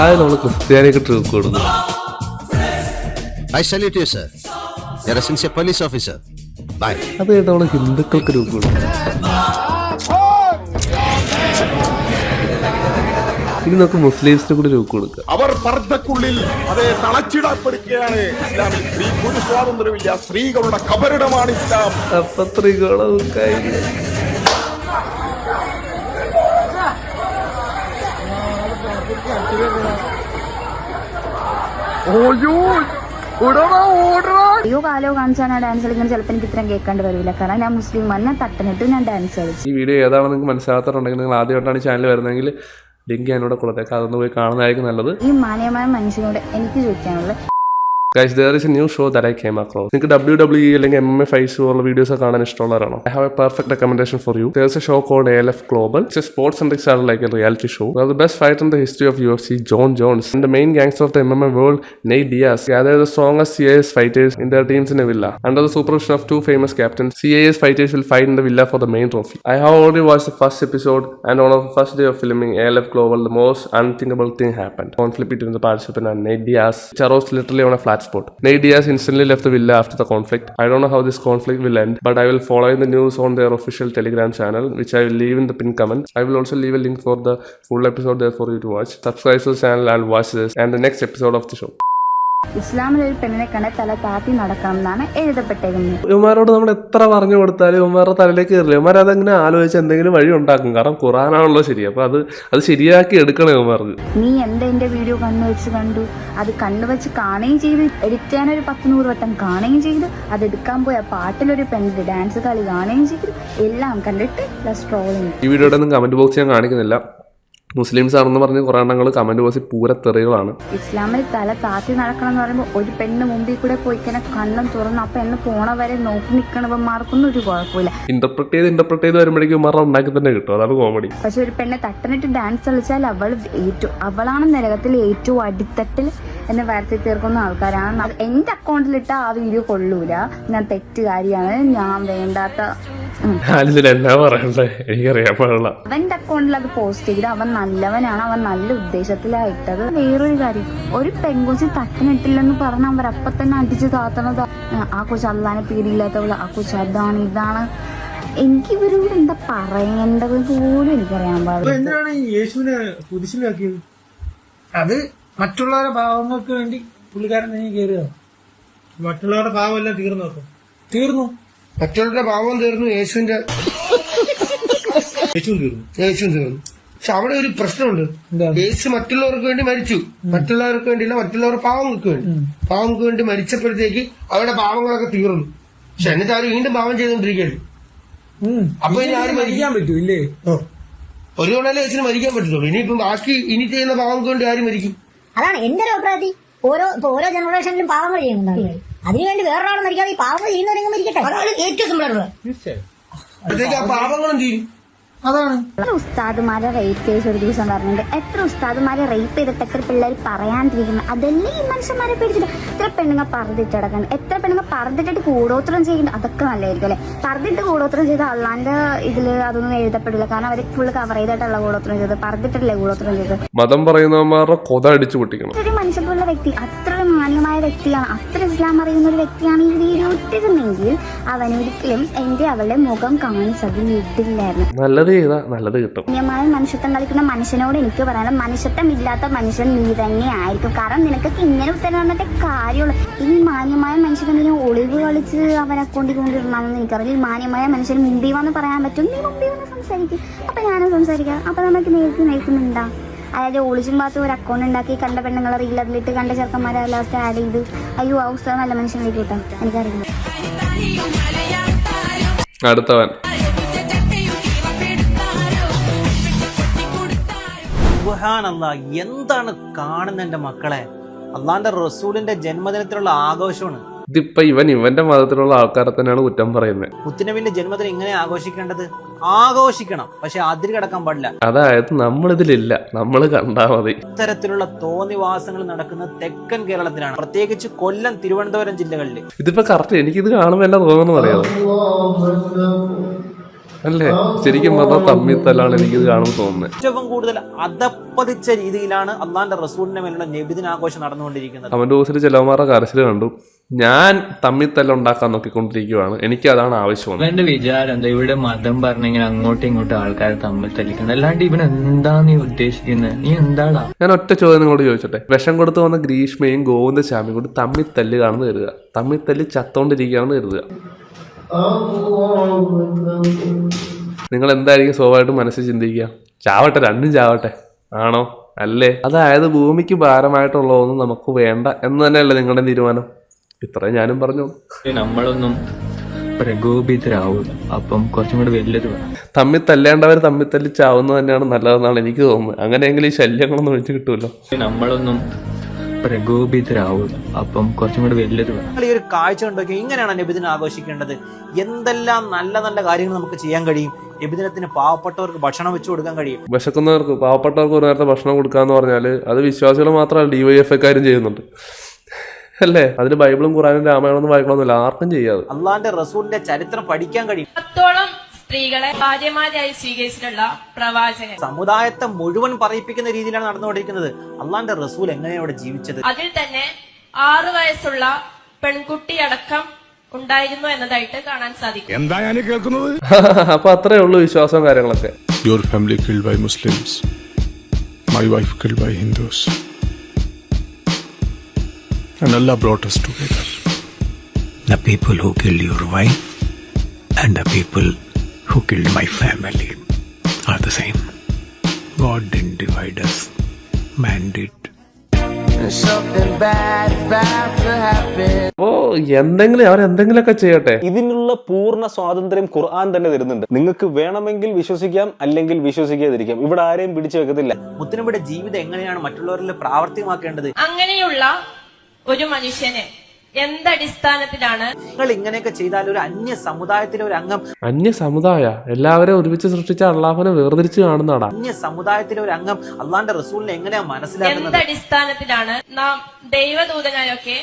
അത് നമ്മൾ ക്രിസ്ത്യാനിക്ക് ട്രൂപ്പ് കൊടുക്കും. I salute you, sir. You're a sincere police officer. Bye. അത് കേട്ട് നമ്മൾ ഹിന്ദുക്കൾക്ക് ട്രൂപ്പ് കൊടുക്കും. ഇനി നമുക്ക് മുസ്ലിംസിന് കൂടി രൂപ കൊടുക്കുക. അവർ പർദ്ദക്കുള്ളിൽ അതേ തളച്ചിടപ്പെടുകയാണ്. ഇസ്ലാമിൽ സ്ത്രീ പുരുഷ സ്വാതന്ത്ര്യമില്ല, സ്ത്രീകളുടെ കബറിടമാണ് ഇസ്ലാം. അപ്പൊ സ്ത്രീകളും അയ്യോ കാലോ കാണിച്ചാണ് ഡാൻസ് കളിക്കുന്നത്. ചിലപ്പോൾ എനിക്ക് ഇത്രയും കേൾക്കാണ്ട് വരില്ല, കാരണം ഞാൻ മുസ്ലിം വന്നാൽ തട്ടനിട്ട് ഞാൻ ഡാൻസ് കളിച്ചു. ഈ വീഡിയോ ഏതാണെന്ന് നിങ്ങൾക്ക് മനസ്സിലാകാത്തുണ്ടെങ്കിൽ നിങ്ങൾ ആദ്യമായിട്ടാണ് ചാനൽ വരുന്നതെങ്കിൽ ലിങ്ക് ഞാനിവിടെ കൊടുത്തേക്കാം, അതൊന്ന് പോയി കാണുന്നതായിരിക്കും നല്ലത്. ഈ മാന്യമായ മനുഷ്യനോട് എനിക്ക് ചോദിക്കാനുള്ളത്, Guys, there is a new show that I came across. നിങ്ങൾക്ക് WWE അല്ലെങ്കിൽ MMA ഫൈറ്റ്സ് പോലുള്ള വീഡിയോസ് കാണാൻ ഇഷ്ടമുള്ളവരാണോ? I have a perfect recommendation for you. There's a show called ALF Global. It's a sports-centric style like a reality show. One of the best fighter in the history of UFC, John Jones, and the main gangster of the MMA world, Nate Diaz, gather the strongest CIS fighters in their teams in a villa. Under the supervision of two famous captains, CIS fighters will fight in the villa for the main trophy. I have already watched the first episode, and on the first day of filming ALF Global, the most unthinkable thing happened. Conflict between the participant and Nate Diaz, which arose literally on a flat spot. Nate Diaz instantly left the villa after the conflict. I don't know how this conflict will end, but I will follow the news on their official Telegram channel, which I will leave in the pinned comment. I will also leave a link for the full episode there for you to watch. Subscribe to the channel and watch this and the next episode of the show. ഇസ്ലാമിൽ ഒരു പെണ്ണിനെ കണ്ട തല താത്തി നടക്കണം എന്നാണ് എഴുതപ്പെട്ടേക്കുന്നത്. ഇവന്മാരോട് നമ്മൾ എത്ര പറഞ്ഞു കൊടുത്താലും ഇവന്മാരുടെ തലയിലേക്ക് കയറില്ല. ഇവന്മാർ അതങ്ങനെ ആലോചിച്ച് എന്തെങ്കിലും വഴി ഉണ്ടാക്കും. കാരണം ഖുറാനാണല്ലോ ശരി, അപ്പൊ അത് ശരിയാക്കി എടുക്കണം ഇവന്മാർക്ക്. നീ എന്റെ വീഡിയോ കണ്ണു വെച്ച് കാണുകയും ചെയ്ത്, എഡിറ്റ് ചെയ്യാൻ ഒരു 10-100 വട്ടം കാണുകയും ചെയ്തു, അത് എടുക്കാൻ പോയ പാട്ടിലൊരു പെണ്ണിന്റെ ഡാൻസ് കളി കാണുകയും ചെയ്തു, എല്ലാം കണ്ടിട്ട് പ്ലസ് ട്രോളിങ്. ഈ വീഡിയോയുടെ ഒന്നും കമന്റ് ബോക്സ് ഞാൻ കാണിക്കുന്നില്ല. മുസ്ലിംസ് ആണെന്ന് പറഞ്ഞ് കുറെ എണ്ണങ്ങൾ കമന്റ് ബോക്സിൽ പൂരത്തെറികളാണ്. ഇസ്ലാമിൽ തല താത്തി നടക്കണം എന്ന് പറയുമ്പോൾ ഒരു പെണ്ണ് മുമ്പിൽ കൂടെ പോയിക്കനെ കണ്ണും തുറന്ന് ആ പെണ്ണ് പോണ വരെ നോക്കി നിൽക്കണവന്മാർക്കൊന്നും ഒരു കുഴപ്പമില്ല. ഇന്റർപ്രറ്റ് ചെയ്ത് വരുമ്പോഴേക്കും ഇവന്മാർ ഉണ്ടാക്കി തന്നെ കിട്ടും, അതാണ് കോമഡി. പക്ഷെ ഒരു പെണ്ണ് തട്ടനിട്ട് ഡാൻസ് കളിച്ചാൽ അവളാണ് നരകത്തിൽ ഏറ്റവും അടിത്തട്ടിൽ എന്നെ വരുത്തി തീർക്കുന്ന ആൾക്കാരാണ്. എന്റെ അക്കൗണ്ടിലിട്ട ആ വീഡിയോ കൊള്ളൂല, ഞാൻ തെറ്റുകാരിയാണ്, ഞാൻ വേണ്ടാത്ത. അവന്റെ അക്കൗണ്ടിൽ അത് പോസ്റ്റ് ചെയ്ത് അവൻ നല്ലവനാണ്, അവൻ നല്ല ഉദ്ദേശത്തിലായിട്ടത്. വേറൊരു കാര്യം, ഒരു പെൺകൊച്ചി തട്ടനിട്ടില്ലെന്ന് പറഞ്ഞ അവരപ്പൊ തന്നെ അടിച്ചു താത്തണത്. ആ കൊച്ചു അള്ളാനെ പേടിയില്ലാത്തവള്, ആ കൊച്ചു അതാണ് ഇതാണ്. എനിക്ക് ഇവരോട് എന്താ പറയേണ്ടത് പോലും എനിക്കറിയാൻ പാടില്ല. എന്തിനാണ് യേശുവിനെ കുരിശിലാക്കിയത്? അത് മറ്റുള്ളവരുടെ ഭാവങ്ങൾക്ക് വേണ്ടി പുള്ളിക്കാരൻ കയറുക. മറ്റുള്ളവരുടെ ഭാവമെല്ലാം തീർന്നു. മറ്റുള്ളവരുടെ ഭാവം തീർന്നു, യേശുവും തീർന്നു. പക്ഷെ അവിടെ ഒരു പ്രശ്നമുണ്ട്. യേശു മറ്റുള്ളവർക്ക് വേണ്ടി മരിച്ചു, മറ്റുള്ളവർക്ക് വേണ്ടിയില്ല, മറ്റുള്ളവരുടെ പാവങ്ങൾക്ക് വേണ്ടി മരിച്ചപ്പോഴത്തേക്ക് അവരുടെ പാവങ്ങളൊക്കെ തീർന്നു. പക്ഷെ എന്നിട്ട് അവർ വീണ്ടും പാവം ചെയ്തോണ്ടിരിക്കുകയാണ്. അപ്പൊ ഇനി ആരും മരിക്കാൻ പറ്റൂല്ലേ? ഒരു തവണ യേശുവിന് മരിക്കാൻ പറ്റുള്ളൂ. ഇനിയിപ്പം ബാക്കി ഇനി ചെയ്യുന്ന പാവങ്ങൾക്ക് വേണ്ടി ആരും മരിക്കും? അതാണ് എന്റെ ഒരു അഭിപ്രായത്തിൽ. ഓരോ ജനറേഷനിലും പാവങ്ങൾ ചെയ്യുന്നുണ്ടാവില്ല, അതിനുവേണ്ടി വേറൊരാൾ മരിക്കാതെ ഈ പാവങ്ങൾ ചെയ്യുന്നവരെങ്കിലും മരിക്കട്ടെ. അതാണ് ഏറ്റവും സിമ്പിൾ. അപ്പോഴത്തേക്ക് ആ പാവങ്ങളും തീരും. അതാണ് ഉസ്താദുമാരെ റേപ്പ് കേസ് ഒരു ദിവസം പറഞ്ഞിട്ടുണ്ട്. എത്ര ഉസ്താദുമാരെ റേപ്പ് ചെയ്തിട്ട് എത്ര പിള്ളേർ പറയാണ്ടിരിക്കുന്നത്? അതല്ലേ ഈ മനുഷ്യന്മാരെ പേടിച്ചിട്ട്. എത്ര പെണ്ണുങ്ങൾ പറന്നിട്ടടക്കണം, എത്ര പെണ്ണുങ്ങൾ പറന്നിട്ടിട്ട് കൂടോത്രം ചെയ്യുന്നുണ്ട്. അതൊക്കെ നല്ലതായിരിക്കും അല്ലെ? പറന്നിട്ട് കൂടോത്രം ചെയ്ത് അള്ളാന്റെ ഇതില് അതൊന്നും എഴുതപ്പെടില്ല, കാരണം അവര് ഫുള്ള് കവർ ചെയ്തിട്ടുള്ള കൂടോത്രം ചെയ്ത്, പറന്നിട്ടല്ലേ കൂടോത്രം ചെയ്ത്. മതം പറയുന്നവന്മാരുടെ കൊത അടിച്ചു പൊട്ടിക്കണം. ഒരു മനുഷ്യപ്പുള്ള വ്യക്തി, അത്ര മാന്യമായ വ്യക്തിയാണ്, അത്ര ഇസ്ലാം അറിയുന്ന ഒരു വ്യക്തിയാണ് ഈ വീഡിയോ ഇട്ടിരുന്നെങ്കിൽ അവനൊരിക്കലും അവളുടെ മുഖം കാണിച്ചത് ഇട്ടില്ലായിരുന്നു. നല്ലത് കിട്ടും. മാന്യമായ മനുഷ്യത്വം കളിക്കുന്ന മനുഷ്യനോട് എനിക്ക് പറയാനും, മനുഷ്യത്വം ഇല്ലാത്ത മനുഷ്യൻ നീ തന്നെ ആയിരിക്കും. കാരണം നിനക്കൊക്കെ ഇങ്ങനെ ഉത്തരം വന്നിട്ട് കാര്യമുള്ളൂ. ഈ മാന്യമായ മനുഷ്യനെ ഒളിവ് കളിച്ച് അവൻ അക്കൗണ്ടിൽ കൊണ്ടിരുന്നാണെന്ന് എനിക്കറിയില്ല. ഈ മാന്യമായ മനുഷ്യന് മുമ്പിൽ വന്ന് പറയാൻ പറ്റും, നീ മുമ്പിൽ വന്ന് സംസാരിക്കും, അപ്പൊ ഞാനും സംസാരിക്കാം, അപ്പൊ നമുക്ക് നേരിട്ടുണ്ടാ. അതായത് ഒളിച്ചും പാത്ത് ഒരു അക്കൗണ്ട് ഉണ്ടാക്കി കണ്ട പെണ്ണുങ്ങളെ റീൽ അതിലിട്ട് കണ്ട ചെറുക്കന്മാരെ ലാസ്റ്റ് ആഡ് ചെയ്ത് അയ്യോ ആ ഉസ്താദ് നല്ല മനുഷ്യനിലേക്ക് കിട്ടാം. എനിക്കറിയില്ല. അടുത്തവൻ എന്താണ് കാണുന്ന എന്റെ മക്കളെ? അള്ളാന്റെ റസൂലിന്റെ ജന്മദിനത്തിലുള്ള ആഘോഷമാണ് ഇതിപ്പോ ഇവന്റെ മതത്തിലുള്ള ആൾക്കാരെ തന്നെയാണ് കുറ്റം പറയുന്നത്. മുത്തുനബിന്റെ ജന്മദിനം എങ്ങനെ ആഘോഷിക്കേണ്ടത്? ആഘോഷിക്കണം, പക്ഷെ അതിര് കിടക്കാൻ പാടില്ല. അതായത് നമ്മളിതിലില്ല, നമ്മള് കണ്ടാ മതി. ഇത്തരത്തിലുള്ള തോന്നിവാസങ്ങൾ നടക്കുന്ന തെക്കൻ കേരളത്തിലാണ്, പ്രത്യേകിച്ച് കൊല്ലം, തിരുവനന്തപുരം ജില്ലകളിൽ. ഇതിപ്പോ കറക്റ്റ് എനിക്കിത് കാണുമ്പോ എല്ലാം തോന്നുന്നു പറയാം. അല്ലേ? ശരിക്കും പറഞ്ഞാൽ തമ്മിൽ തല്ലാണ് എനിക്കിത് കാണുമ്പോൾ തോന്നുന്നത്. ഏറ്റവും കൂടുതൽ അധപ്പതിച്ച രീതിയിലാണ് അള്ളാന്റെ റസൂലിന്റെ മേലുള്ള നബിദിനാഘോഷം നടന്നുകൊണ്ടിരിക്കുന്നത്. അവന്റെ ദിവസത്തിൽ ചിലവന്മാരുടെ കരച്ചിൽ കണ്ടു. ഞാൻ തമ്മിൽ തല്ല ഉണ്ടാക്കാൻ നോക്കിക്കൊണ്ടിരിക്കുകയാണ്, എനിക്ക് അതാണ് ആവശ്യം. ഇവന്റെ വിചാരം എന്താ, ഇവിടെ മതം പറഞ്ഞെങ്കിൽ അങ്ങോട്ടും ഇങ്ങോട്ടും ആൾക്കാരെ തമ്മിൽ തല്ലിക്കുന്നത്, അല്ലാണ്ട് ഇവൻ എന്താ നീ ഉദ്ദേശിക്കുന്നത്? നീ എന്താടാ? ഞാൻ ഒറ്റ ചോദ്യം നിങ്ങളോട് ചോദിച്ചോട്ടെ. വിഷം കൊടുത്ത് വന്ന ഗ്രീഷ്മയും ഗോവിന്ദസ്വാമിയും കൂടി തമ്മിൽ തല്ല് കാണുന്ന കരുതുക, തമ്മിൽ തല്ലി ചത്തോണ്ടിരിക്കുകയാണെന്ന് കരുതുക. നിങ്ങൾ എന്തായിരിക്കും സ്വാഭാവികമായിട്ടും മനസ്സിൽ ചിന്തിക്കുക? ചാവട്ടെ, രണ്ടും ചാവട്ടെ ആണോ? അല്ലേ? അതായത് ഭൂമിക്ക് ഭാരമായിട്ടുള്ളതൊന്നും നമുക്ക് വേണ്ട എന്ന് തന്നെയല്ലേ നിങ്ങളുടെ തീരുമാനം? ഇത്രയും ഞാനും പറഞ്ഞു. നമ്മളൊന്നും പ്രകോപിതരാവും, അപ്പം കുറച്ചും കൂടി വലുത് വേണം. തമ്മിൽ തല്ലേണ്ടവർ തമ്മിൽ തല്ലി ചാവുന്നത് തന്നെയാണ് നല്ലതെന്നാണ് എനിക്ക് തോന്നുന്നത്. അങ്ങനെയെങ്കിൽ ഈ ശല്യങ്ങളൊന്നും ഒഴിച്ചു കിട്ടുമല്ലോ. നമ്മളൊന്നും പ്രകോപിതരാവും, അപ്പം കുറച്ചും കൂടി വലുത് വേണം. നിങ്ങൾ ഈ ഒരു കാഴ്ച കണ്ടോക്കി, ഇങ്ങനെയാണ് നബിദിനം ആഘോഷിക്കേണ്ടത്. എന്തെല്ലാം നല്ല നല്ല കാര്യങ്ങൾ നമുക്ക് ചെയ്യാൻ കഴിയും. നബിദിനത്തിന് പാവപ്പെട്ടവർക്ക് ഭക്ഷണം വെച്ചു കൊടുക്കാൻ കഴിയും. വിശക്കുന്നവർക്ക്, പാവപ്പെട്ടവർക്ക് ഒരു നേരത്തെ ഭക്ഷണം കൊടുക്കാന്ന് പറഞ്ഞാൽ അത് വിശ്വാസികൾ മാത്രമല്ല, DYFIക്കാരും ചെയ്യുന്നുണ്ട് അല്ലേ? അതിന് ബൈബിളും ഖുറാനും രാമായണമൊന്നും വായിക്കണമെന്നില്ല, ആർക്കും ചെയ്യാതെ. അള്ളാന്റെ റസൂലിന്റെ ചരിത്രം പഠിക്കാൻ കഴിയും. 10ഓളം സ്ത്രീകളെ ഭാര്യമാരായി സ്വീകരിച്ചിട്ടുള്ള പ്രവാചകൻ സമുദായത്തെ മുഴുവൻ പറയിപ്പിക്കുന്ന രീതിയിലാണ് നടന്നുകൊണ്ടിരിക്കുന്നത്. അള്ളാന്റെ റസൂൽ എങ്ങനെയാണ് ഇവിടെ ജീവിച്ചത്? അതിൽ തന്നെ 6 വയസ്സുള്ള പെൺകുട്ടിയടക്കം ഉണ്ടായിരുന്നു എന്നതായിട്ട് കാണാൻ സാധിക്കും. എന്താ ഞാൻ കേൾക്കുന്നത്? അപ്പൊ അത്രേ ഉള്ളൂ വിശ്വാസവും കാര്യങ്ങളൊക്കെ. Your family killed by Muslims. My wife killed by Hindus. And Allah brought us together. The people who killed your wife and the people who killed my family are the same. God didn't divide us. Man did. അപ്പോ അവരെന്തെങ്കിലുമൊക്കെ ചെയ്യട്ടെ. ഇതിനുള്ള പൂർണ്ണ സ്വാതന്ത്ര്യം ഖുർആൻ തന്നെ തരുന്നുണ്ട്. നിങ്ങൾക്ക് വേണമെങ്കിൽ വിശ്വസിക്കാം, അല്ലെങ്കിൽ വിശ്വസിക്കാതിരിക്കാം. ഇവിടെ ആരെയും പിടിച്ചു വെക്കത്തില്ല. മുത്തനബിയുടെ ജീവിതം എങ്ങനെയാണ് മറ്റുള്ളവരിൽ പ്രാവർത്തികമാക്കേണ്ടത്? അങ്ങനെയുള്ള ഒരു മനുഷ്യനെ എന്തടിസ്ഥാനത്തിലാണ് നിങ്ങൾ ഇങ്ങനെയൊക്കെ ചെയ്താൽ ഒരു അന്യ സമുദായത്തിലെ ഒരു അംഗം, അന്യ സമുദായ എല്ലാവരെയും ഒരുമിച്ച് സൃഷ്ടിച്ച അള്ളാഹുവിനെ വേർതിരിച്ച് കാണുന്നതാടാ. അന്യ സമുദായത്തിലെ ഒരു അംഗം അള്ളാന്റെ റസൂലിനെ എങ്ങനെയാ മനസ്സിലാക്കുന്നത്? എന്തടിസ്ഥാനത്തിലാണ് നാം ദൈവദൂതനായൊക്കെ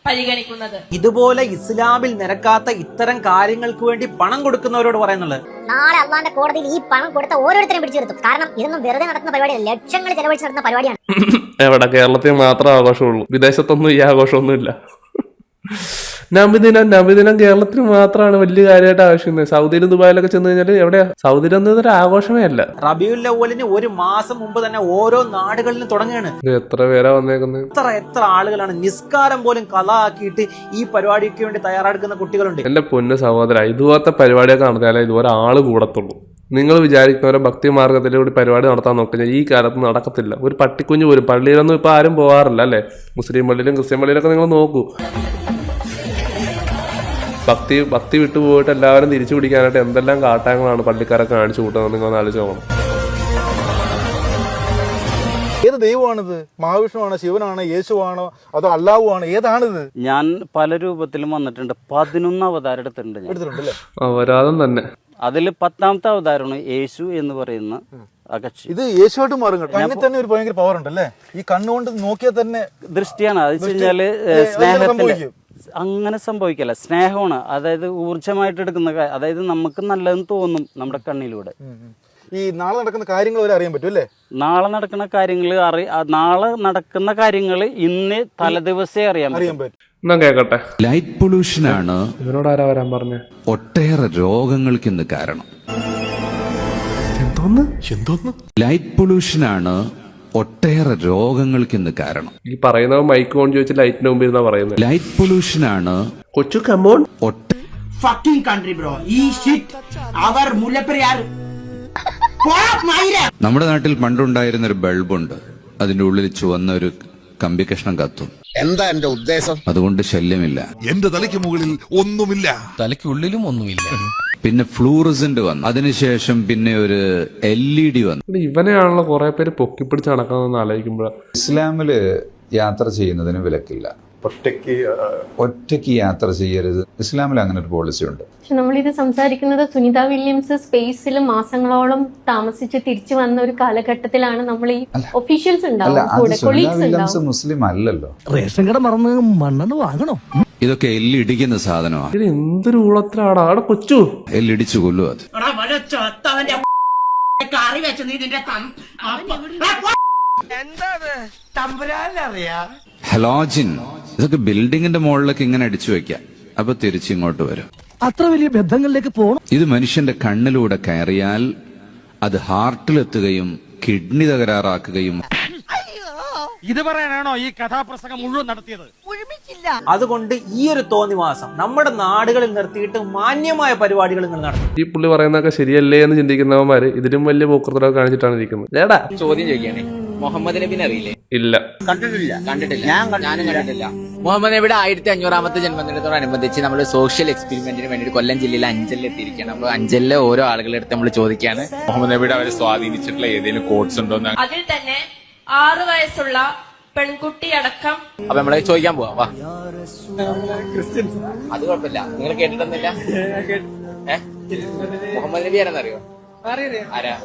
പരിഗണിക്കുന്നത്? ഇതുപോലെ ഇസ്ലാമിൽ നിരക്കാത്ത ഇത്തരം കാര്യങ്ങൾക്ക് വേണ്ടി പണം കൊടുക്കുന്നവരോട് പറയുന്നുള്ളത്, നാളെ അള്ളാന്റെ കോടതിയിൽ ഈ പണം കൊടുത്ത ഓരോരുത്തരും പിടിച്ചു നിർത്തും. കാരണം ഇതൊന്നും വെറുതെ നടത്തുന്ന പരിപാടിയാണ്, ലക്ഷങ്ങൾ ചെലവഴിച്ച് നടത്തുന്ന പരിപാടിയാണ്. എവിടെ? കേരളത്തിൽ മാത്രം ആഘോഷമുള്ളൂ, വിദേശത്തൊന്നും ഈ ആഘോഷമൊന്നുമില്ല. നബിദിനം കേരളത്തിൽ മാത്രമാണ് വലിയ കാര്യമായിട്ട് ആഘോഷിക്കുന്നത്. സൗദിയിലും ദുബായിലൊക്കെ ചെന്ന് കഴിഞ്ഞാൽ എവിടെയാ? സൗദിയിലൊന്നും ഇതൊരു ആഘോഷമേ അല്ല. റബീഉൽ അവ്വലിന് 1 മാസം മുമ്പ് തന്നെ ഓരോ നാടുകളിലും തുടങ്ങുകയാണ്. എത്ര പേരാ വന്നേക്കുന്നത്? എത്ര ആളുകളാണ് നിസ്കാരം പോലും കലാക്കിയിട്ട് ഈ പരിപാടിക്ക് വേണ്ടി തയ്യാറെടുക്കുന്ന കുട്ടികളുണ്ട്. എന്റെ പൊന്ന് സഹോദര, ഇതുപോലത്തെ പരിപാടിയൊക്കെ നടത്തിയാലേ ഇതുപോലെ ആള് കൂടത്തുള്ളൂ. നിങ്ങൾ വിചാരിക്കുന്നവരെ ഭക്തി മാർഗത്തിലൂടെ പരിപാടി നടത്താൻ നോക്കിയാൽ ഈ കാലത്ത് നടക്കത്തില്ല. ഒരു പട്ടിക്കുഞ്ഞ് പോലും പള്ളിയിലൊന്നും ഇപ്പൊ ആരും പോകാറില്ല അല്ലേ? മുസ്ലിം പള്ളിയിലും ക്രിസ്ത്യൻ പള്ളിയിലൊക്കെ നിങ്ങൾ നോക്കൂ. ഭക്തി വിട്ടുപോയിട്ട് എല്ലാവരും തിരിച്ചു പിടിക്കാനായിട്ട് എന്തെല്ലാം കാട്ടായങ്ങളാണ് പള്ളിക്കാരൊക്കെ കാണിച്ചു കൂട്ടുന്നത്, നിങ്ങൾ ആലോചിച്ച് നോക്കണം. ഏത് ദൈവമാണിത്? മഹാവിഷ്ണുവാണോ, ശിവനാണോ, യേശുവാണോ, അതോ അല്ലാഹുവാണോ? ഏതാണിത്? ഞാൻ പല രൂപത്തിലും വന്നിട്ടുണ്ട്. 11 അവതാരം എടുത്തിട്ടുണ്ട്. അവരാധം തന്നെ. അതിൽ 10ാമത്തെ അവതാരമാണ് യേശു എന്ന് പറയുന്ന ആ കക്ഷി. ഇത് യേശുവായിട്ട് മാറും കേട്ടോ. കണ്ണിൽ തന്നെ ഒരു ഭയങ്കര പവർ ഉണ്ടല്ലേ? ഈ കണ്ണുകൊണ്ട് നോക്കിയാൽ തന്നെ ദൃഷ്ടിയാണ്. അത് വെച്ച് കഴിഞ്ഞാല് സ്നേഹത്തില് അങ്ങനെ സംഭവിക്കല്ല, സ്നേഹമാണ്. അതായത് ഊർജമായിട്ട് എടുക്കുന്ന, അതായത് നമുക്ക് നല്ലതെന്ന് തോന്നും നമ്മുടെ കണ്ണിലൂടെ. ഈ നാളെ നടക്കുന്ന കാര്യങ്ങൾ വരെ അറിയാൻ പറ്റും അല്ലേ? നാളെ നടക്കുന്ന കാര്യങ്ങൾ ഇന്ന് തലേദിവസേ അറിയാൻ പറ്റും. എന്നാ കേക്കട്ടെ. ലൈറ്റ് പൊല്യൂഷൻ ആണ് ഇവനോട് ആരാ വരാൻ പറഞ്ഞേ? ഒട്ടേറെ രോഗങ്ങൾക്ക് ഇന്ന് കാരണം. എന്തോന്ന്? ലൈറ്റ് പൊല്യൂഷൻ ആണ് ഒട്ടേറെ രോഗങ്ങൾക്ക് ഇന്ന് കാരണം. ഈ പറയുന്നവൻ മൈക്ക് കൊണ്ട് ചോദിച്ച് ലൈറ്റിന് മുമ്പ് ഇരുന്നാ പറയുന്നത്. ലൈറ്റ് പൊല്യൂഷൻ ആണ് കൊച്ചു കമോൺ. നമ്മുടെ നാട്ടിൽ പണ്ടുണ്ടായിരുന്ന ഒരു ബൾബുണ്ട്, അതിന്റെ ഉള്ളിൽ ചുവന്ന ഒരു കമ്പി കഷ്ണം കത്തും. എന്താ എന്റെ ഉദ്ദേശം? അതുകൊണ്ട് ശല്യമില്ല. എന്റെ തലയ്ക്ക് മുകളിൽ ഒന്നുമില്ല, തലയ്ക്കുള്ളിലും ഒന്നുമില്ല. പിന്നെ ഫ്ലൂറസെന്റ് വന്നു, അതിനുശേഷം പിന്നെ ഒരു LED വന്നു. ഇവനെയാണല്ലോ കുറെ പേര് പൊക്കിപ്പിടിച്ച് നടക്കുന്നതെന്ന് ആലോചിക്കുമ്പോഴാ. ഇസ്ലാമില് യാത്ര ചെയ്യുന്നതിന് വിലക്കില്ല. ഒറ്റയ്ക്ക് യാത്ര ചെയ്യരുത്. ഇസ്ലാമിൽ അങ്ങനെ ഒരു പോളിസി ഉണ്ട്. പക്ഷെ നമ്മളിത് സംസാരിക്കുന്നത് സുനിത വില്യംസ് സ്പേസിൽ മാസങ്ങളോളം താമസിച്ച് തിരിച്ചു വന്ന ഒരു കാലഘട്ടത്തിലാണ് നമ്മൾ ഈ ഒഫീഷ്യൽസ് ഉണ്ടാവും, കൂടെ കൊളീഗ്സ് ഉണ്ടാവും. മുസ്ലിം അല്ലല്ലോ. റേഷൻ കട മറന്ന് മണ്ണെന്ന് വാങ്ങണോ? ഇതൊക്കെ എല്ലിടിക്കുന്ന സാധനമാണ്. ഇത് എന്തൊരു ഊളത്തിലാടാ അവിടെ കൊച്ചു. എല്ലിടിച്ചു കൊല്ലും അത്. ഹലോജിൻ ഇതൊക്കെ ബിൽഡിങ്ങിന്റെ മുകളിലൊക്കെ ഇങ്ങനെ അടിച്ചു വെക്കാം, അപ്പൊ തിരിച്ചിങ്ങോട്ട് വരും. അത്ര വലിയ ബന്ധങ്ങളിലേക്ക് പോകണം. ഇത് മനുഷ്യന്റെ കണ്ണിലൂടെ കയറിയാൽ അത് ഹാർട്ടിലെത്തുകയും കിഡ്നി തകരാറാക്കുകയും. ഇത് പറയാനാണോ ഈ കഥാപ്രസംഗം മുഴുവൻ നടത്തിയത്? അതുകൊണ്ട് ഈ ഒരു തോന്നിവാസം നമ്മുടെ നാടുകളിൽ നിർത്തിയിട്ട് മാന്യമായ പരിപാടികൾ നിങ്ങൾ നടത്തും. ഈ പുള്ളി പറയുന്നതൊക്കെ ശരിയല്ലേ എന്ന് ചിന്തിക്കുന്നവന്മാര് ഇതിലും വലിയ പോക്കൃതലൊക്കെ കാണിച്ചിട്ടാണ് ഇരിക്കുന്നത്. ഏടാ ചോദ്യം ചോദിക്കുകയാണെ, മുഹമ്മദ് നബിനെ അറിയില്ലേ? ഇല്ല, കണ്ടിട്ടില്ല. ഞാനും കണ്ടിട്ടില്ല. മുഹമ്മദ് നബിയുടെ 1500ാമത്തെ ജന്മദിനത്തോടനുബന്ധിച്ച് നമ്മൾ സോഷ്യൽ എക്സ്പെരിമെന്റിന് വേണ്ടി കൊല്ലം ജില്ലയിലെ അഞ്ചലിൽ എത്തിയിരിക്കുകയാണ്. അപ്പോൾ അഞ്ചലിലെ ഓരോ ആളുകളുടെ അടുത്ത് നമ്മൾ ചോദിക്കുകയാണ് മുഹമ്മദ് നബിയുടെ അവരെ സ്വാധീനിച്ചിട്ടുള്ള ഏതെങ്കിലും കോഡ്സ് ഉണ്ടോ? അതിൽ തന്നെ 6 വയസ്സുള്ള പെൺകുട്ടി അടക്കം. അപ്പൊ നമ്മളെ ചോദിക്കാൻ പോവാ. വാ, അത് കുഴപ്പമില്ല. നിങ്ങൾ കേട്ടിട്ടൊന്നുമില്ല? മുഹമ്മദ് നബി ആരെന്നറിയോ? ആരാ?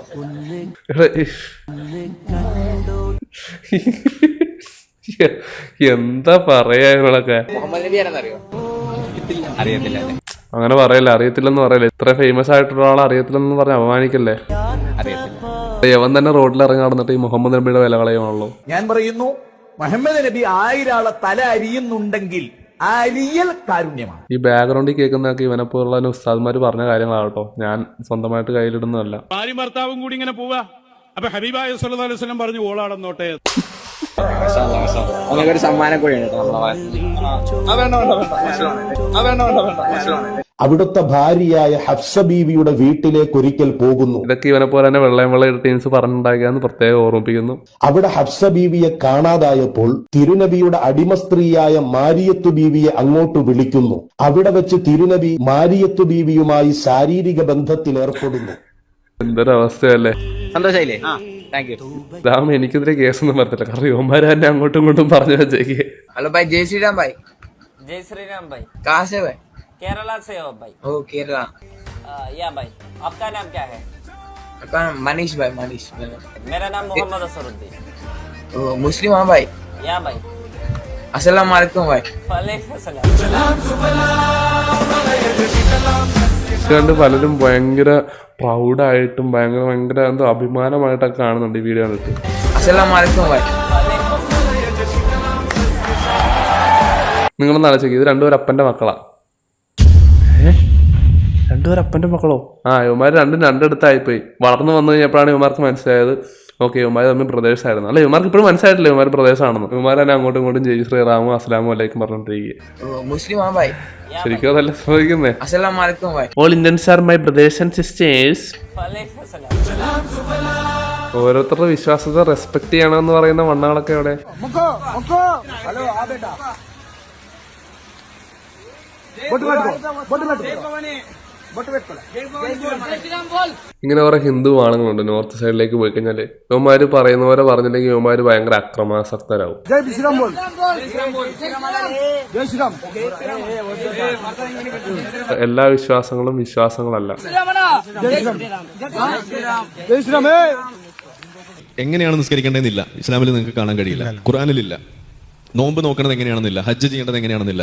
എന്താ പറയാ ഇവളൊക്കെ? മുഹമ്മദ് നബി ആരെന്നറിയോ? അറിയത്തില്ല. അങ്ങനെ പറയല്ലേ, അറിയത്തില്ലെന്ന് പറയല്ലേ. ഇത്ര ഫേമസ് ആയിട്ടുള്ള ആൾ അറിയത്തില്ലെന്ന് പറഞ്ഞ അപമാനിക്കല്ലേ? അറിയത്തില്ല. യവൻ തന്നെ റോഡിൽ ഇറങ്ങി നടന്നിട്ട് ഈ മുഹമ്മദ് നബിയുടെ വില കളയുമാണല്ലോ. ഞാൻ പറയുന്നു, മുഹമ്മദ് നബി 1000 ആളെ തല അരിയുന്നുണ്ടെങ്കിൽ ആ അരിയൽ കാരുണ്യമാണ്. ഈ ബാക്ക്ഗ്രൗണ്ടിൽ കേൾക്കുന്നതൊക്കെ ഇവനെ പോലുള്ള ഉസ്താദ്മാര് പറഞ്ഞ കാര്യങ്ങളാട്ടോ, ഞാൻ സ്വന്തമായിട്ട് കയ്യിലിടുന്നതല്ല. ഭാര്യയും ഭർത്താവും കൂടി ഇങ്ങനെ പോവാ. അപ്പൊ ഹബീബായ സല്ലല്ലാഹു അലൈഹി വസല്ലം പറഞ്ഞു ഓളാടന്നോട്ടെ. ഒരു സമ്മാനം കൂടിയാണ്. അവിടുത്തെ ഭാര്യയായ ഹഫ്സ ബീവിയുടെ വീട്ടിലേക്ക് ഒരിക്കൽ പോകുന്നു. ഇതൊക്കെ ഇവനെ പോലെ തന്നെ വെള്ള ടീംസ് പറഞ്ഞുണ്ടാക്കിയാന്ന് പ്രത്യേകം ഓർമ്മിപ്പിക്കുന്നു. അവിടെ ഹഫ്സ ബീവിയെ കാണാതായപ്പോൾ തിരുനബിയുടെ അടിമ സ്ത്രീയായ മാരിയത്തു ബീവിയെ അങ്ങോട്ട് വിളിക്കുന്നു. അവിടെ വെച്ച് തിരുനബി മാരിയത്തു ബീവിയുമായി ശാരീരിക ബന്ധത്തിൽ ഏർപ്പെടുന്നു. എന്തൊരവസ്ഥയല്ലേ? സന്തോഷായില്ലേ? Thank you. രാമ എനിക്കെതിരെ കേസൊന്നും പറഞ്ഞില്ല, കാരണം യുവമാര് തന്നെ അങ്ങോട്ടും ഇങ്ങോട്ടും പറഞ്ഞു വെച്ചേക്ക്. हेलो भाई, जय श्री राम भाई. जय श्री राम भाई. कहाँ से भाई? केरला से हो भाई. ओ केरला. या भाई, आपका नाम क्या है? आपका नाम मनीष भाई. मनीष. मेरा नाम मोहम्मद असरुद्दीन. ओ मुस्लिम हाँ भाई? या भाई. अस्सलाम वालेकुम भाई. वालेकुम सलाम. കണ്ട് പലരും ഭയങ്കര പ്രൗഡായിട്ടും ഭയങ്കര എന്തോ അഭിമാനമായിട്ടൊക്കെ കാണുന്നുണ്ട് ഈ വീഡിയോ കണ്ടിട്ട്. अस्सलाम वालेकुम भाई. നിങ്ങളൊന്ന് ആലോചിക്കുക, ഇത് രണ്ടുപേരും അപ്പന്റെ മക്കളാ. രണ്ടുപേരും അപ്പന്റെ മക്കളോ? യുവമാര് രണ്ടിടത്തായിപ്പോയി. വളർന്നു വന്നു കഴിഞ്ഞപ്പോഴാണ് യുവമാർക്ക് മനസ്സിലായത് ഓക്കെ യുവമാര് തമ്മിൽ പ്രദേശമായിരുന്നു. അല്ല, യുവമാർക്ക് ഇപ്പോഴും മനസ്സിലായിട്ടില്ല യുവമാര് പ്രദേശമാണെന്ന്. യുവമാർ തന്നെ അങ്ങോട്ടും ഇങ്ങോട്ടും ജയ് ശ്രീറാമും അസ്സലാമു അലൈക്കും പറഞ്ഞോണ്ടിരിക്കുക. मुस्लिम हाँ भाई. ശരിക്കും അതല്ല ശ്രദ്ധിക്കുന്നേ. अस्सलाम वालेकुम भाई. All Indians are my brothers and sisters. वालेकुम सलाम. ഓരോരുത്തരുടെ വിശ്വാസത്തെ റെസ്പെക്ട് ചെയ്യണമെന്ന് പറയുന്ന വണ്ണങ്ങളൊക്കെ ഇവിടെ. ഇങ്ങനെ കുറെ ഹിന്ദു ആളുകളുണ്ട് നോർത്ത് സൈഡിലേക്ക് പോയി കഴിഞ്ഞാല്. യുവമാര് പറയുന്ന പോലെ പറഞ്ഞില്ലെങ്കിൽ യുവമാര് ഭയങ്കര അക്രമാസക്തരാകും. എല്ലാ വിശ്വാസങ്ങളും വിശ്വാസങ്ങളല്ല. എങ്ങനെയാണ് നിസ്കരിക്കേണ്ടതെന്നില്ല ഇസ്ലാമിൽ നിങ്ങൾക്ക് കാണാൻ കഴിയില്ല, ഖുർആനിലില്ല. നോമ്പ് നോക്കണത് എങ്ങനെയാണെന്നില്ല, ഹജ്ജ് ചെയ്യേണ്ടത് എങ്ങനെയാണെന്നില്ല,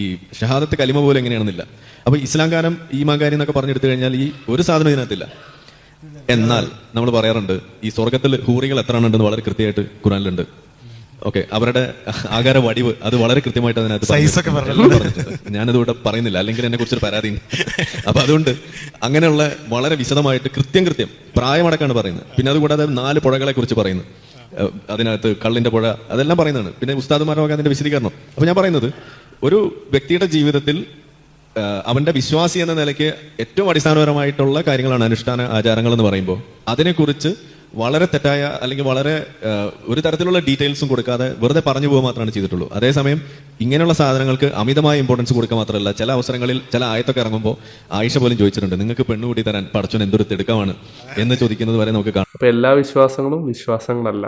ഈ ഷഹാദത്ത് കലിമ പോലെ എങ്ങനെയാണെന്നില്ല. അപ്പൊ ഇസ്ലാം കാരം ഈമാൻ കാര്യം എന്നൊക്കെ പറഞ്ഞെടുത്തു കഴിഞ്ഞാൽ ഈ ഒരു സാധനം ഇതിനകത്തില്ല. എന്നാൽ നമ്മൾ പറയാറുണ്ട് ഈ സ്വർഗത്തിൽ ഹൂറികൾ എത്ര എണ്ണമെന്ന് വളരെ കൃത്യമായിട്ട് ഖുർആനിലുണ്ട്. ഓക്കെ, അവരുടെ ആകാര വടിവ് അത് വളരെ കൃത്യമായിട്ട് അതിനകത്ത് പറഞ്ഞിട്ടുണ്ട്. ഞാനതുകൂടെ പറയുന്നില്ല, അല്ലെങ്കിൽ എന്നെ കുറിച്ചൊരു പരാതി. അപ്പൊ അതുകൊണ്ട് അങ്ങനെയുള്ള വളരെ വിശദമായിട്ട് കൃത്യം പ്രായമടക്കാണ് പറയുന്നത്. പിന്നെ അതുകൂടാതെ 4 പുഴകളെ കുറിച്ച് പറയുന്നു അതിനകത്ത്, കള്ളിന്റെ പുഴ അതെല്ലാം പറയുന്നതാണ്. പിന്നെ ഉസ്താദുമാരൊക്കെ അതിന്റെ വിശദീകരണം. അപ്പൊ ഞാൻ പറയുന്നത് ഒരു വ്യക്തിയുടെ ജീവിതത്തിൽ അവന്റെ വിശ്വാസി എന്ന നിലയ്ക്ക് ഏറ്റവും അടിസ്ഥാനപരമായിട്ടുള്ള കാര്യങ്ങളാണ് അനുഷ്ഠാന ആചാരങ്ങൾ എന്ന് പറയുമ്പോൾ അതിനെക്കുറിച്ച് വളരെ തെറ്റായ അല്ലെങ്കിൽ വളരെ ഒരു തരത്തിലുള്ള ഡീറ്റെയിൽസും കൊടുക്കാതെ വെറുതെ പറഞ്ഞു പോകുക മാത്രമാണ് ചെയ്തിട്ടുള്ളൂ. അതേസമയം ഇങ്ങനെയുള്ള സാധനങ്ങൾക്ക് അമിതമായ ഇമ്പോർട്ടൻസ് കൊടുക്കുക മാത്രമല്ല, ചില അവസരങ്ങളിൽ ചില ആയത്തൊക്കെ ഇറങ്ങുമ്പോൾ ആയിഷ പോലും ചോദിച്ചിട്ടുണ്ട്, നിങ്ങൾക്ക് പെണ്ണുകൂടി തരാൻ പടച്ചോൻ എന്തൊരു തിടുക്കമാണ് എന്ന് ചോദിക്കുന്നത് വരെ നമുക്ക് കാണാം. അപ്പൊ എല്ലാ വിശ്വാസങ്ങളും വിശ്വാസങ്ങളല്ല.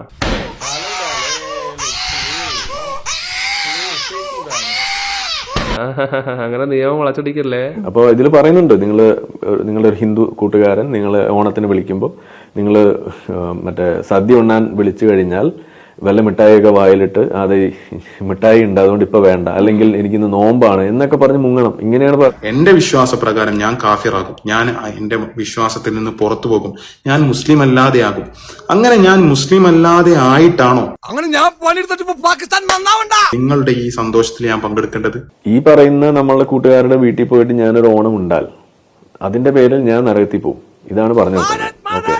അങ്ങനെ നിയമം വളച്ചടിക്കല്ലേ. അപ്പോൾ ഇതിൽ പറയുന്നുണ്ട്, നിങ്ങളൊരു ഹിന്ദു കൂട്ടുകാരൻ നിങ്ങൾ ഓണത്തിന് വിളിക്കുമ്പോൾ നിങ്ങൾ മറ്റേ സദ്യ ഉണ്ണാൻ വിളിച്ചു കഴിഞ്ഞാൽ വല്ല മിഠായിയൊക്കെ വായിലിട്ട് അത് മിഠായി ഉണ്ട് അതുകൊണ്ട് ഇപ്പൊ വേണ്ട, അല്ലെങ്കിൽ എനിക്കിന്ന് നോമ്പാണ് എന്നൊക്കെ പറഞ്ഞ് മുങ്ങണം. ഇങ്ങനെയാണ് എന്റെ വിശ്വാസപ്രകാരം ഞാൻ കാഫിറാകും, ഞാൻ എന്റെ വിശ്വാസത്തിൽ നിന്ന് പുറത്തു പോകും, ഞാൻ മുസ്ലിം അല്ലാതെ ആകും. അങ്ങനെ ഞാൻ മുസ്ലിം അല്ലാതെ ആയിട്ടാണോ നിങ്ങളുടെ ഈ സന്തോഷത്തിൽ ഞാൻ പങ്കെടുക്കേണ്ടത്? ഈ പറയുന്ന നമ്മളുടെ കൂട്ടുകാരുടെ വീട്ടിൽ പോയിട്ട് ഞാനൊരു ഓണം ഉണ്ടാൽ അതിന്റെ പേരിൽ ഞാൻ നരകത്തിൽ പോകും. ഇതാണ് പറഞ്ഞത്. ഓക്കെ,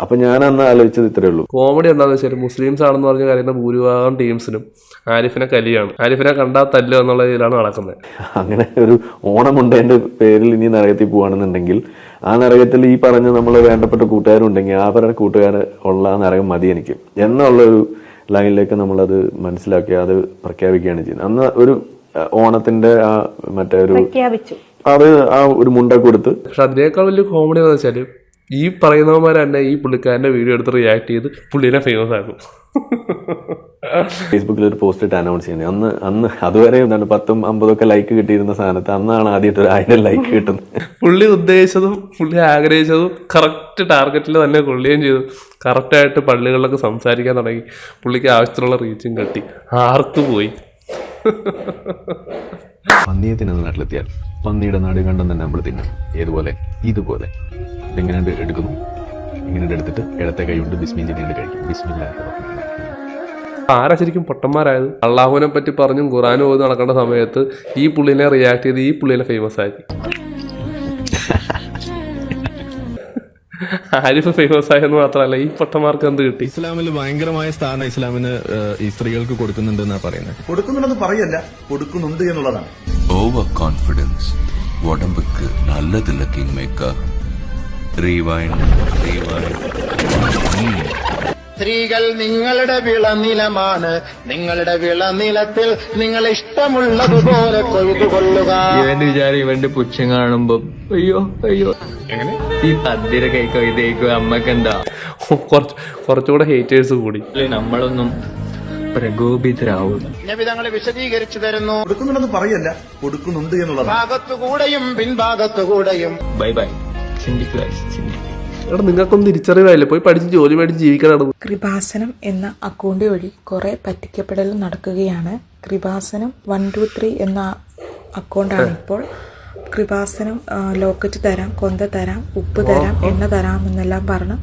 അപ്പൊ ഞാൻ അന്ന് ആലോചിച്ചത് ഇത്രേ ഉള്ളൂ. കോമഡി എന്താണെന്ന് വെച്ചാൽ മുസ്ലിംസ് ആണെന്ന് പറഞ്ഞ കാര്യത്തിൽ ഭൂരിഭാഗം ടീംസിനും ആരിഫിനെ കലിയാണ്. ആരിഫിനെ കണ്ടാൽ തല്ലോ എന്നുള്ള രീതിയിലാണ് നടക്കുന്നത്. അങ്ങനെ ഒരു ഓണമുണ്ടതിന്റെ പേരിൽ ഇനി നരകത്തിൽ പോവാണെന്നുണ്ടെങ്കിൽ ആ നരകത്തിൽ ഈ പറഞ്ഞ നമ്മളെ വേണ്ടപ്പെട്ട കൂട്ടുകാരുണ്ടെങ്കിൽ ആ പറഞ്ഞ കൂട്ടുകാർ ഉള്ള ആ നരകം മതി എനിക്ക് എന്നുള്ളൊരു ലൈനിലേക്ക് നമ്മളത് മനസ്സിലാക്കി അത് പ്രഖ്യാപിക്കുകയാണ് ചെയ്യുന്നത്. അന്ന് ഒരു ഓണത്തിന്റെ ആ മറ്റേ ഒരു അത് ആ ഒരു മുണ്ട കൊടുത്ത്. പക്ഷെ അതിനേക്കാൾ വലിയ കോമഡി എന്ന് വെച്ചാൽ ഈ പറയുന്നവന്മാർ തന്നെ ഈ പുള്ളിക്കാരന്റെ വീഡിയോ എടുത്ത് റിയാക്ട് ചെയ്ത് പുള്ളിനെ ഫേമസ് ആക്കും. ഫേസ്ബുക്കിൽ ഒരു പോസ്റ്റ് ഇട്ട് അനൗൺസ് ചെയ്യുന്നത് അന്ന് അതുവരെ 10-50 ലൈക്ക് കിട്ടിയിരുന്ന സ്ഥാനത്ത് അന്നാണ് ആദ്യമായിട്ട് ഒരു 1000 ലൈക്ക് കിട്ടുന്നത്. പുള്ളി ഉദ്ദേശിച്ചതും പുള്ളി ആഗ്രഹിച്ചതും കറക്റ്റ് ടാർഗറ്റിൽ തന്നെ കൊള്ളുകയും ചെയ്തു. കറക്റ്റായിട്ട് പള്ളികളിലൊക്കെ സംസാരിക്കാൻ തുടങ്ങി. പുള്ളിക്ക് ആവശ്യത്തിനുള്ള റീച്ചും കട്ടി. ആർക്ക് പോയി. പന്നിയത്തിന് നാട്ടിലെത്തിയാൽ പന്നിയുടെ നാട് കണ്ടെന്ന് തന്നെ നമ്മൾ തിന്നും. ഏതുപോലെ ഇതുപോലെ ഇങ്ങനെ എടുക്കുന്നു, ഇങ്ങനെ എടുത്തിട്ട് ഇടത്തെ കൈ കൊണ്ട് ബിസ്മിൽ കഴിക്കും. ബിസ്മില്ലാ ആരാ ശരിക്കും പൊട്ടന്മാരായത്? അള്ളാഹുവിനെ പറ്റി പറഞ്ഞും ഖുറാനും ഓതി നടക്കേണ്ട സമയത്ത് ഈ പുള്ളിനെ റിയാക്ട് ചെയ്ത് ഈ പുള്ളിനെ ഫേമസ് ആക്കി. ആരിഫ് ഫേമസ് ആയെന്ന് മാത്രമല്ല ഈ പൊട്ടന്മാർക്ക് എന്ത് കിട്ടി? ഇസ്ലാമിൽ ഭയങ്കരമായ സ്ഥാനം ഇസ്ലാമിന് ഈ സ്ത്രീകൾക്ക് കൊടുക്കുന്നുണ്ട് എന്നാ പറയുന്നത്. കൊടുക്കുന്നുണ്ടെന്ന് പറയല്ല, കൊടുക്കുന്നുണ്ട് എന്നുള്ളതാണ്. ഓവർ കോൺഫിഡൻസ് ഉടമ്പുക്ക് നല്ലതില്ല കിങ് മേക്കർ. സ്ത്രീകൾ നിങ്ങളുടെ വിളനിലമാണ്. നിങ്ങളുടെ വിളനിലത്തിൽ നിങ്ങൾ ഇഷ്ടമുള്ളതുപോലെ കൊയ്തുകൊള്ളുക. ഇവന്റെ വിചാരം ഇവന്റെ പുച്ഛം കാണുമ്പോ അയ്യോ അയ്യോ എങ്ങനെ ഈ പദ്യര കൈക്കോ ഇതേക്കോ അമ്മക്കെന്താ കുറച്ചുകൂടെ ഹേറ്റേഴ്സ് കൂടി. നമ്മളൊന്നും പ്രകോപിതരാവും. നബി തങ്ങളെ വിശദീകരിച്ചു തരുന്നു. കൊടുക്കുന്നുണ്ടെന്ന് പറയല്ല, കൊടുക്കുന്നുണ്ട് എന്നുള്ളതാണ്. ഭാഗത്തുകൂടെയും പിൻഭാഗത്തുകൂടെയും. Bye bye. ചിന്തിക്കുക. എടാ നിങ്ങൾക്കൊന്നും തിരിച്ചറിവായില്ലേ? പോയി പഠിച്ച് ജോലി മേടിച്ച് ജീവിക്കണം. കൃപാസനം എന്ന അക്കൗണ്ട് വഴി കുറെ പറ്റിക്കപ്പെടൽ നടക്കുകയാണ്. കൃപാസനം 123 എന്ന അക്കൗണ്ടാണ് ഇപ്പോൾ. കൃപാസനം ലോക്കറ്റ് തരാം, കൊന്ത തരാം, ഉപ്പ് തരാം, എണ്ണ തരാം എന്നെല്ലാം പറഞ്ഞ്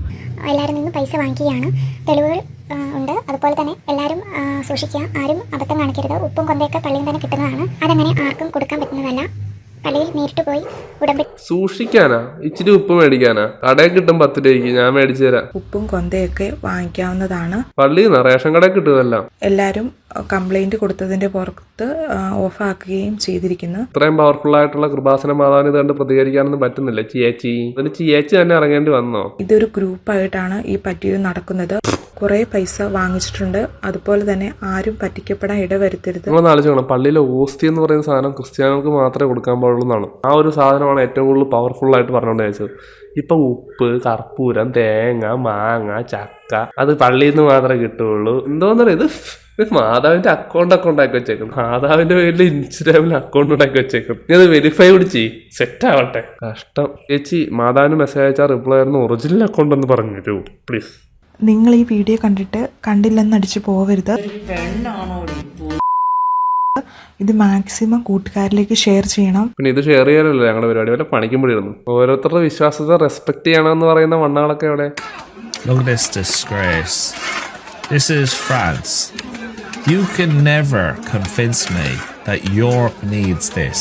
എല്ലാവരും നിന്ന് പൈസ വാങ്ങിക്കുകയാണ്. തെളിവുകൾ ഉണ്ട്. അതുപോലെ തന്നെ എല്ലാവരും സൂക്ഷിക്കുക, ആരും അബദ്ധം കാണിക്കരുത്. ഉപ്പും കൊന്തയൊക്കെ പള്ളിയിൽ തന്നെ കിട്ടുന്നതാണ്. അതങ്ങനെ ആർക്കും കൊടുക്കാൻ പറ്റുന്നതല്ല. പള്ളിയിൽ നേരിട്ട് പോയി ഉടമ്പടി സൂക്ഷിക്കാനാ? ഇച്ചിരി ഉപ്പ് മേടിക്കാനാ? കടയിൽ കിട്ടും 10 രൂപയ്ക്ക്, ഞാൻ മേടിച്ചു തരാം. ഉപ്പും കൊന്തയൊക്കെ വാങ്ങിക്കാവുന്നതാണ്. പള്ളിയിൽ നിന്ന് റേഷൻ കടയിൽ കിട്ടുമല്ല. എല്ലാവരും കംപ്ലൈന്റ് കൊടുത്തതിന്റെ പുറത്ത് ഓഫാക്കുകയും ചെയ്തിരിക്കുന്നു. ഇത്രയും പവർഫുൾ ആയിട്ടുള്ള കൃപാസന മാതാവിന് ഇതുകൊണ്ട് പ്രതികരിക്കാനൊന്നും പറ്റുന്നില്ല. ചേച്ചി തന്നെ ഇറങ്ങേണ്ടി വന്നോ? ഇതൊരു ഗ്രൂപ്പായിട്ടാണ് ഈ പറ്റിയത് നടക്കുന്നത്. കുറെ പൈസ വാങ്ങിച്ചിട്ടുണ്ട്. അതുപോലെ തന്നെ ആരും പറ്റിക്കപ്പെടാൻ ഇടവരുത്തരുത്. നമ്മൾ ആലോചിക്കണം, പള്ളിയിലെ ഓസ്തി എന്ന് പറയുന്ന സാധനം ക്രിസ്ത്യാനികൾക്ക് മാത്രമേ കൊടുക്കാൻ പാടുള്ളൂ എന്നാണ്. ആ ഒരു സാധനമാണ് ഏറ്റവും കൂടുതൽ പവർഫുൾ ആയിട്ട് പറഞ്ഞുകൊണ്ട് വെച്ചത്. ഇപ്പൊ ഉപ്പ്, കർപ്പൂരം, തേങ്ങ, മാങ്ങ, ചക്ക അത് പള്ളിയിൽ നിന്ന് മാത്രമേ കിട്ടുള്ളൂ. എന്തോന്നറിയ ഇത് മാതാവിന്റെ അക്കൗണ്ട് ആക്കി വെച്ചേക്കും. മാതാവിന്റെ പേരിൽ ഇൻസ്റ്റാഗ്രാമിൽ അക്കൗണ്ട് ഉണ്ടാക്കി വെച്ചേക്കും. നീ അത് വെരിഫൈ കൂടി ചെയ്യ്, സെറ്റ് ആവട്ടെ. കഷ്ടം. ചേച്ചി മാതാവിന് മെസ്സേജ് അയച്ചാൽ റിപ്ലൈ ആയിരുന്നു ഒറിജിനൽ അക്കൗണ്ട് എന്ന് പറഞ്ഞു തരൂ പ്ലീസ്. നിങ്ങൾ ഈ വീഡിയോ കണ്ടിട്ട് കണ്ടില്ലെന്ന് അടിച്ചു പോവരുത്. ഇത് മാക്സിമം കൂട്ടുകാരിലേക്ക് ഷെയർ ചെയ്യണം. പിന്നെ ഇത് ഷെയർ ചെയ്യാനല്ലോ ഞങ്ങളുടെ പരിപാടി, വല്ല പണിക്കുമ്പോഴായിരുന്നു. ഓരോരുത്തരുടെ വിശ്വാസത്തെ റെസ്പെക്ട് ചെയ്യണമെന്ന് പറയുന്ന വണ്ണാളൊക്കെ എവിടെ? Look at this disgrace. This is France. You can never convince me that Europe needs this.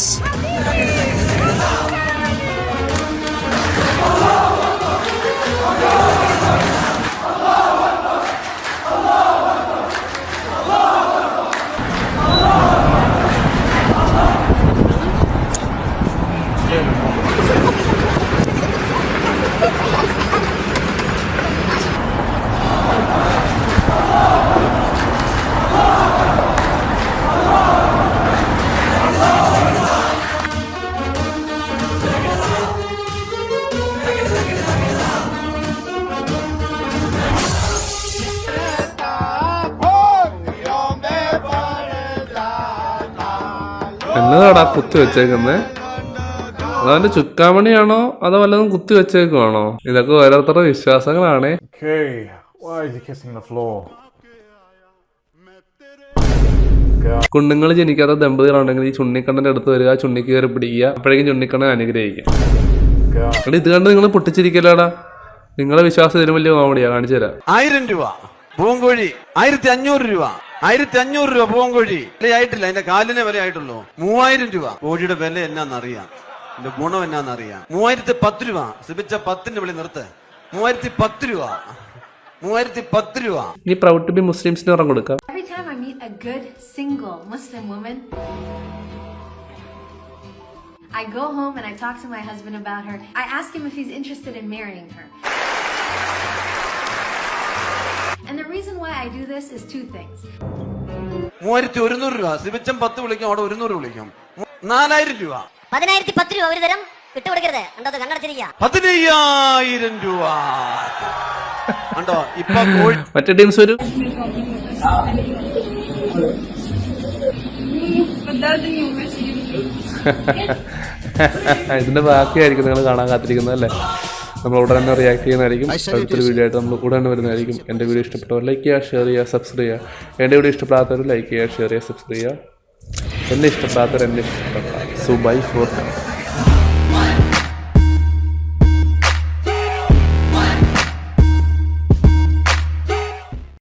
എന്നതാടാ കുത്തി വെച്ചേക്കുന്നേ? അതവന്റെ ചുക്കാമണിയാണോ അതോ വല്ലതും കുത്തി വെച്ചേക്കുവാണോ? ഇതൊക്കെ ഓരോരുത്തരുടെ വിശ്വാസങ്ങളാണേ. കുഞ്ഞുങ്ങൾ ജനിക്കാത്ത ദമ്പതികളുണ്ടെങ്കിൽ ഈ ചുണ്ണിക്കണ്ണന്റെ അടുത്ത് വരിക, ചുണ്ണിക്ക് കയറി പിടിക്കുക, അപ്പോഴേക്കും ചുണ്ണിക്കണ്ണൻ അനുഗ്രഹിക്കുക. എടാ ഇത് കണ്ട് നിങ്ങൾ പൊട്ടിച്ചിരിക്കലാടാ. നിങ്ങളെ വിശ്വാസം ഇതിലും വലിയ കോമഡിയാ. കാണിച്ചു തരാം. 1000 രൂപ പൂങ്കോഴി, 1500 രൂപ, 1500 രൂപ പൂങ്കോഴി. വിലയായിട്ടില്ല, അതിന്റെ കാലിനെ വില ആയിട്ടുള്ളൂ. 3000 രൂപ. കോഴിയുടെ വില എന്നാന്നറിയാം, എന്റെ ഗുണം എന്നാന്നറിയാം. 3010 രൂപ. സിബിച്ച 10ന്റെ വിളി നിർത്ത്. 3010 രൂപ, 3010 രൂപ. ഇനി പ്രൗഡ് ടു ബി മുസ്ലിംസിന് ഉറം കൊടുക്കാം. Every time I meet a good single Muslim woman, I go home and I talk to my husband about her. I ask him if he's interested in marrying her. And the reason why I do this is two things. 3100 രൂപ. സിബിച്ചം 10 വിളിക്കും, അവിടെ 100 വിളിക്കും. 4000 രൂപ. 10,010 രൂപ ഒരു തരം വിട്ടുകൊടുക്കരുത്. കണ്ടത് കണ്ണടച്ചിരിക്കുക. 15,000 രൂപ. കണ്ടോ ഇപ്പൊ മറ്റേ ടീംസ് വരും. ഇതിന്റെ ബാക്കിയായിരിക്കും നിങ്ങൾ കാണാൻ കാത്തിരിക്കുന്നത് അല്ലേ? നമ്മൾ ഉടനെ തന്നെ റിയാക്ട് ചെയ്യുന്നതായിരിക്കും. അടുത്തൊരു വീഡിയോ ആയിട്ട് നമ്മൾ ഉടനെ വരുന്നതായിരിക്കും. എൻ്റെ വീഡിയോ ഇഷ്ടപ്പെട്ടവർ ലൈക്ക് ചെയ്യുക, ഷെയർ ചെയ്യുക, സബ്സ്ക്രൈബ് ചെയ്യുക. എൻ്റെ വീഡിയോ ഇഷ്ടപ്പെടാത്തവർ ലൈക്ക് ചെയ്യുക, ഷെയർ ചെയ്യുക, സബ്സ്ക്രൈബ് ചെയ്യുക. എന്നെ ഇഷ്ടപ്പെടാത്തവർ എന്നെ ഇഷ്ടപ്പെടാം. So by four